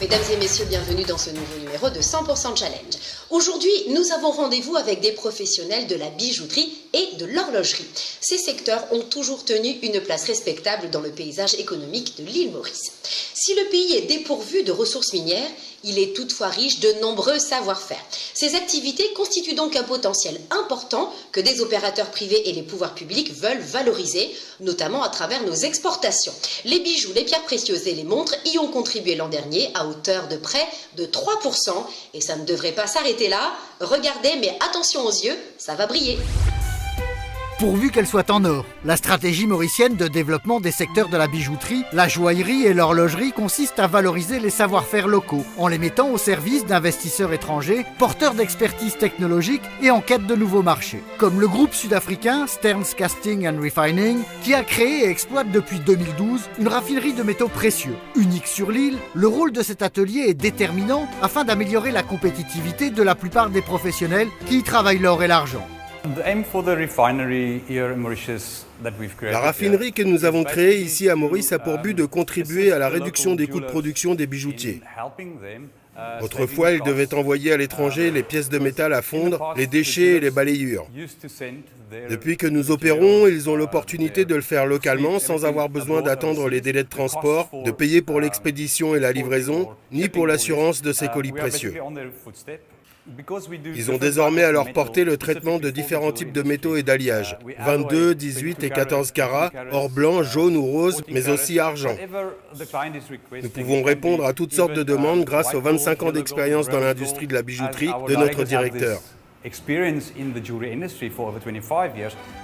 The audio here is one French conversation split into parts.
Mesdames et messieurs, bienvenue dans ce nouveau numéro de 100% Challenge. Aujourd'hui, nous avons rendez-vous avec des professionnels de la bijouterie et de l'horlogerie. Ces secteurs ont toujours tenu une place respectable dans le paysage économique de l'île Maurice. Si le pays est dépourvu de ressources minières, il est toutefois riche de nombreux savoir-faire. Ces activités constituent donc un potentiel important que des opérateurs privés et les pouvoirs publics veulent valoriser, notamment à travers nos exportations. Les bijoux, les pierres précieuses et les montres y ont contribué l'an dernier à hauteur de près de 3%. Et ça ne devrait pas s'arrêter là. Regardez, mais attention aux yeux, ça va briller. Pourvu qu'elle soit en or. La stratégie mauricienne de développement des secteurs de la bijouterie, la joaillerie et l'horlogerie consiste à valoriser les savoir-faire locaux en les mettant au service d'investisseurs étrangers, porteurs d'expertise technologique et en quête de nouveaux marchés. Comme le groupe sud-africain Stearns Casting and Refining qui a créé et exploite depuis 2012 une raffinerie de métaux précieux. Unique sur l'île, le rôle de cet atelier est déterminant afin d'améliorer la compétitivité de la plupart des professionnels qui y travaillent l'or et l'argent. La raffinerie que nous avons créée ici à Maurice a pour but de contribuer à la réduction des coûts de production des bijoutiers. Autrefois, ils devaient envoyer à l'étranger les pièces de métal à fondre, les déchets et les balayures. Depuis que nous opérons, ils ont l'opportunité de le faire localement sans avoir besoin d'attendre les délais de transport, de payer pour l'expédition et la livraison, ni pour l'assurance de ces colis précieux. Ils ont désormais à leur portée le traitement de différents types de métaux et d'alliages, 22, 18 et 14 carats, or blanc, jaune ou rose, mais aussi argent. Nous pouvons répondre à toutes sortes de demandes grâce aux 25 ans d'expérience dans l'industrie de la bijouterie de notre directeur.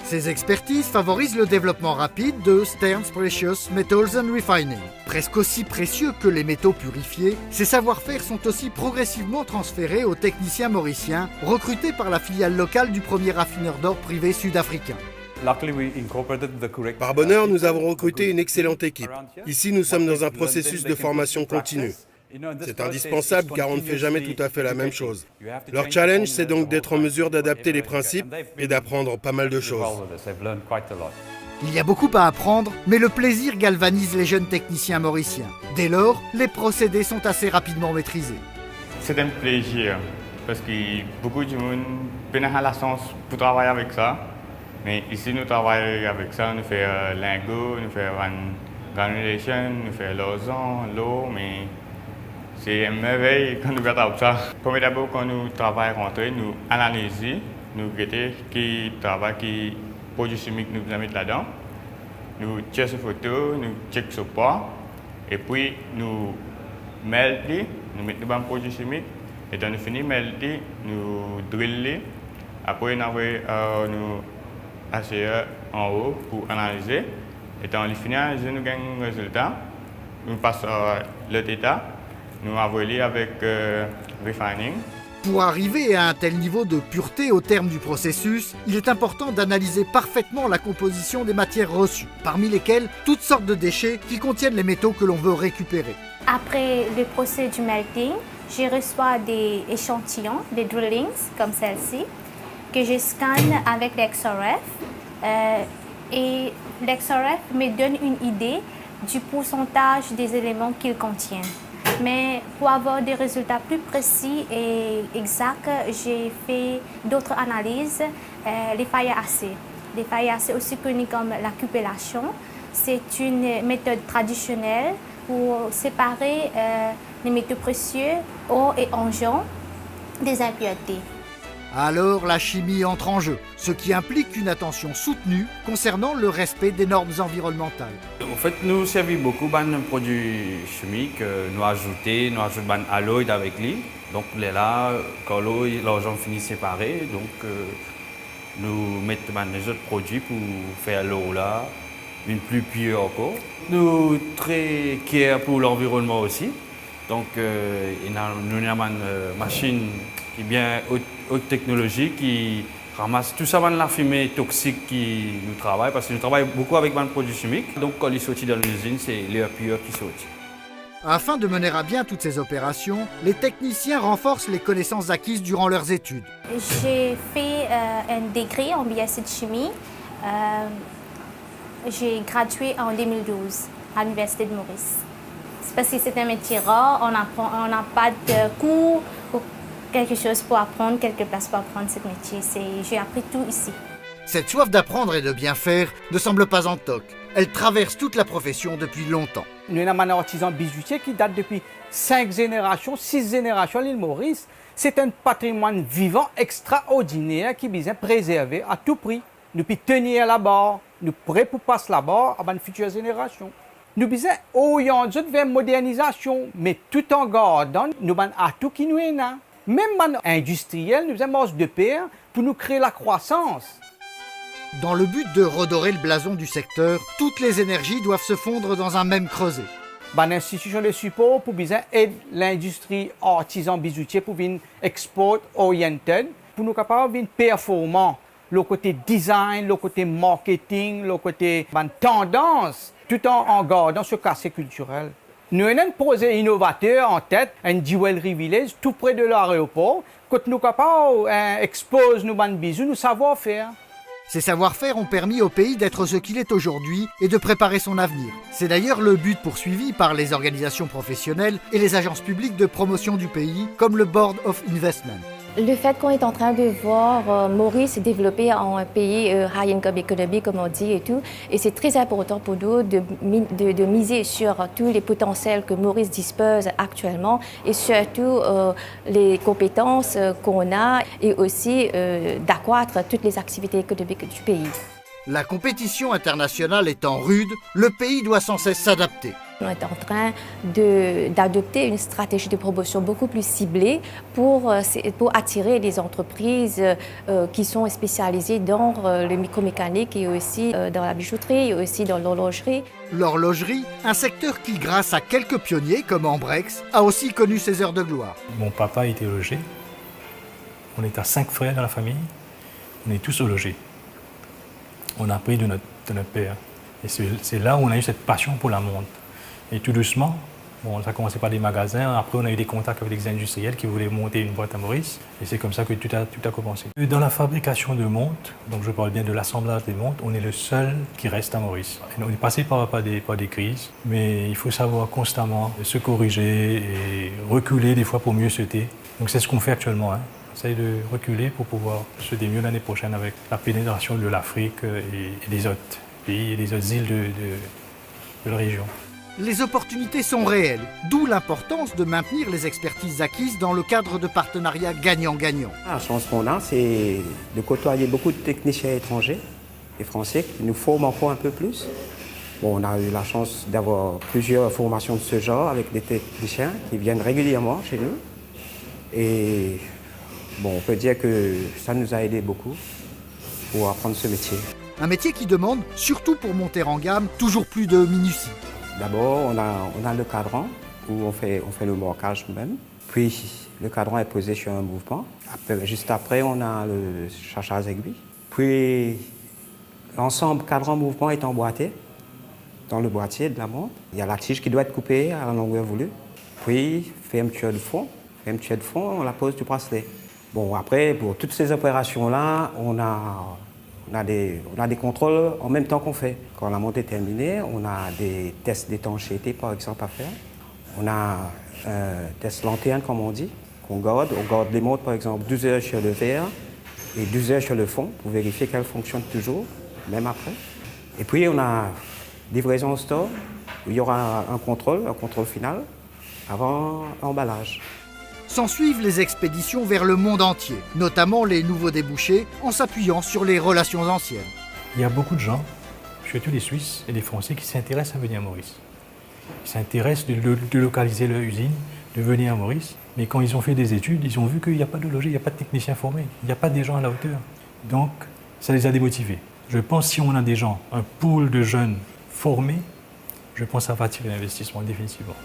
Ces expertises favorisent le développement rapide de Stearns Precious Metals and Refining. Presque aussi précieux que les métaux purifiés, ces savoir-faire sont aussi progressivement transférés aux techniciens mauriciens, recrutés par la filiale locale du premier raffineur d'or privé sud-africain. Par bonheur, nous avons recruté une excellente équipe. Ici, nous sommes dans un processus de formation continue. C'est indispensable car on ne fait jamais tout à fait la même chose. Leur challenge, c'est donc d'être en mesure d'adapter les principes et d'apprendre pas mal de choses. Il y a beaucoup à apprendre, mais le plaisir galvanise les jeunes techniciens mauriciens. Dès lors, les procédés sont assez rapidement maîtrisés. C'est un plaisir parce que beaucoup de monde a la chance pour travailler avec ça. Mais ici, nous travaillons avec ça, nous faisons lingot, nous faisons granulation, nous faisons l'argent, l'eau, mais c'est une merveille quand nous regardons ça. Comme d'abord, quand nous travaillons rentré, nous analysons, nous regardons qui travaille, qui produit chimique nous mettons là-dedans. Nous checkons les photos, nous checkons le poids, et puis nous mettons, nous mettons dans le produit chimique, et quand nous finissons de melter, nous drillons, après nous HCE en haut pour analyser, et quand nous finissons, nous gagnons un résultat, nous passons l'autre état. Nous envoyons avec refining. Pour arriver à un tel niveau de pureté au terme du processus, il est important d'analyser parfaitement la composition des matières reçues, parmi lesquelles toutes sortes de déchets qui contiennent les métaux que l'on veut récupérer. Après le procès du melting, je reçois des échantillons, des drillings comme celle-ci, que je scanne avec l'XRF. Et l'XRF me donne une idée du pourcentage des éléments qu'il contient. Mais pour avoir des résultats plus précis et exacts, j'ai fait d'autres analyses, les failles AC. Les failles AC aussi connues comme la cupellation. C'est une méthode traditionnelle pour séparer les métaux précieux, or et argent, des impuretés. Alors la chimie entre en jeu, ce qui implique une attention soutenue concernant le respect des normes environnementales. En fait, nous servons beaucoup de produits chimiques, nous ajoutons un alloy avec lui. Donc là, quand l'eau et l'argent finissent séparés, donc nous mettons des autres produits pour faire l'eau là, une plus pure encore. Nous sommes très fiers pour l'environnement aussi. Donc nous avons une machine qui est bien haute technologie qui ramasse tout ça dans la fumée toxique qui nous travaille parce que nous travaillons beaucoup avec des produits chimiques. Donc quand ils sortent dans l'usine, c'est l'air pur qui sort. Afin de mener à bien toutes ces opérations, les techniciens renforcent les connaissances acquises durant leurs études. J'ai fait un degré en BSc de chimie. J'ai gradué en 2012 à l'Université de Maurice. parce que c'est un métier rare, on n'a pas de cours ou quelque chose pour apprendre, quelque place pour apprendre ce métier. J'ai appris tout ici. Cette soif d'apprendre et de bien faire ne semble pas en toc. Elle traverse toute la profession depuis longtemps. Nous avons un artisan bijoutier qui date depuis 5 générations, 6 générations à l'île Maurice. C'est un patrimoine vivant extraordinaire qui est besoin préserver à tout prix. Nous pouvons tenir là-bas, nous prêts pour passer là-bas à une future génération. Nous besoin orienter vers la modernisation, mais tout en gardant nos atouts qui nous sont là. Même les industriels, nous avons marche de pair pour nous créer la croissance. Dans le but de redorer le blason du secteur, toutes les énergies doivent se fondre dans un même creuset. L'institution de support pour aider l'industrie artisan bijoutier pour venir export oriented, pour nous capables de performant. Le côté design, le côté marketing, le côté tendance, tout en gardant ce quartier culturel. Nous avons un projet innovateur en tête, un jewelry village tout près de l'aéroport, que nous sommes capables d'exposer nos bijoux, nos savoir-faire. Ces savoir-faire ont permis au pays d'être ce qu'il est aujourd'hui et de préparer son avenir. C'est d'ailleurs le but poursuivi par les organisations professionnelles et les agences publiques de promotion du pays, comme le Board of Investment. Le fait qu'on est en train de voir Maurice se développer en un pays high income economy, comme on dit et tout, et c'est très important pour nous de miser sur tous les potentiels que Maurice dispose actuellement et surtout les compétences qu'on a et aussi d'accroître toutes les activités économiques du pays. La compétition internationale étant rude, le pays doit sans cesse s'adapter. On est en train d'adopter une stratégie de promotion beaucoup plus ciblée pour attirer des entreprises qui sont spécialisées dans le micromécanique et aussi dans la bijouterie et aussi dans l'horlogerie. L'horlogerie, un secteur qui, grâce à quelques pionniers comme Ambrex, a aussi connu ses heures de gloire. Mon papa était horloger. On est à 5 frères dans la famille. On est tous horlogers. On a appris de notre père. Et c'est là où on a eu cette passion pour la montre. Et tout doucement, ça a commencé par des magasins. Après, on a eu des contacts avec des industriels qui voulaient monter une boîte à Maurice. Et c'est comme ça que tout a commencé. Dans la fabrication de montres, donc je parle bien de l'assemblage des montres, on est le seul qui reste à Maurice. Et on est passé par des crises, mais il faut savoir constamment se corriger et reculer des fois pour mieux sauter. Donc c'est ce qu'on fait actuellement. On essaye de reculer pour pouvoir sauter mieux l'année prochaine avec la pénétration de l'Afrique et des autres pays et des autres îles de la région. Les opportunités sont réelles, d'où l'importance de maintenir les expertises acquises dans le cadre de partenariats gagnant-gagnant. La chance qu'on a, c'est de côtoyer beaucoup de techniciens étrangers et français qui nous forment encore un peu plus. On a eu la chance d'avoir plusieurs formations de ce genre avec des techniciens qui viennent régulièrement chez nous. Et on peut dire que ça nous a aidé beaucoup pour apprendre ce métier. Un métier qui demande, surtout pour monter en gamme, toujours plus de minutie. D'abord, on a le cadran où on fait le marquage nous-mêmes. Puis, le cadran est posé sur un mouvement. Juste après, on a le chachage aiguille. Puis, l'ensemble cadran-mouvement est emboîté dans le boîtier de la montre. Il y a la tige qui doit être coupée à la longueur voulue. Puis, fermeture de fond. Fermeture de fond, on la pose du bracelet. Après, pour toutes ces opérations-là, on a des contrôles en même temps qu'on fait. Quand la montre est terminée, on a des tests d'étanchéité, par exemple, à faire. On a un test lanterne, comme on dit, qu'on garde. On garde les montres, par exemple, 12 heures sur le verre et 12 heures sur le fond pour vérifier qu'elles fonctionnent toujours, même après. Et puis, on a livraison au store, où il y aura un contrôle final, avant l'emballage. S'ensuivent les expéditions vers le monde entier, notamment les nouveaux débouchés, en s'appuyant sur les relations anciennes. Il y a beaucoup de gens, surtout des Suisses et des Français, qui s'intéressent à venir à Maurice. Ils s'intéressent de localiser leur usine, de venir à Maurice. Mais quand ils ont fait des études, ils ont vu qu'il n'y a pas de logis, il n'y a pas de techniciens formés, il n'y a pas des gens à la hauteur. Donc, ça les a démotivés. Je pense que si on a des gens, un pool de jeunes formés, je pense que ça va attirer l'investissement définitivement.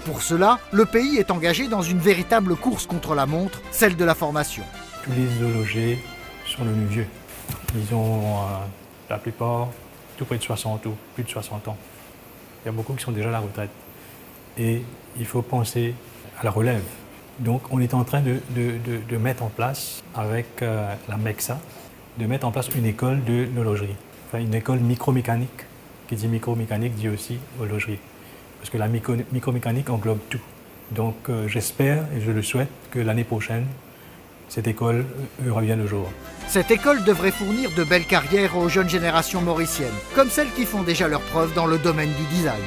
Pour cela, le pays est engagé dans une véritable course contre la montre, celle de la formation. Tous les horlogers sont devenus vieux. Ils ont, la plupart, tout près de 60 ou plus de 60 ans. Il y a beaucoup qui sont déjà à la retraite. Et il faut penser à la relève. Donc on est en train de mettre en place, avec la MEXA, de mettre en place une école de l'horlogerie. Enfin, une école micromécanique. Qui dit micromécanique dit aussi horlogerie. parce que la micromécanique englobe tout. Donc j'espère et je le souhaite que l'année prochaine, cette école revienne au jour. Cette école devrait fournir de belles carrières aux jeunes générations mauriciennes, comme celles qui font déjà leurs preuves dans le domaine du design.